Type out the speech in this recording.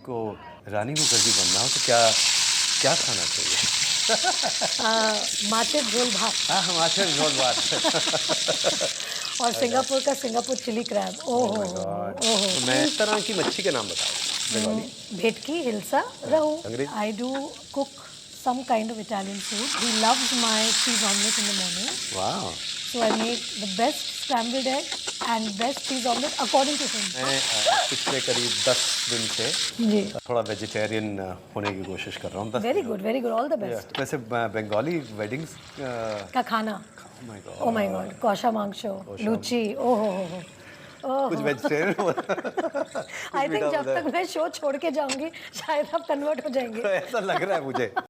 को रानी मुखर्जी बनना हो तो क्या क्या खाना चाहिए? माचिस झोल भात हाँ, माचिस झोल भात। और सिंगापुर का सिंगापुर चिली क्रैब। ओह ओहो माय हो गॉड! हो ओहो। तो मैं इस तरह की मच्छी के नाम बताओ बंगाली। भेटकी, हिल्सा, हाँ, रहू। अंग्रेजी। I do cook some kind of Italian food. He loves my cheese omelette in the morning. वाह! So I make the best scrambled egg and best cheese omelette according to him. मैं पिछले करीब 10 दिन से जी। थोड़ा वेजिटेरियन होने की कोशिश कर रहा हूँ। 10 Very दिन। good, very good. All the या, best. वैसे बंगाली वेडिंग्स का खाना। Oh my Oh my God! God. कौशा मांगशो, कौशा। लूची। ओहो हो। कुछ ओहो। वेजिटेरियन I think जब तक मैं शो छोड़ के जाऊंगी शायद आप कन्वर्ट हो जाएंगे। ऐसा लग रहा है मुझे।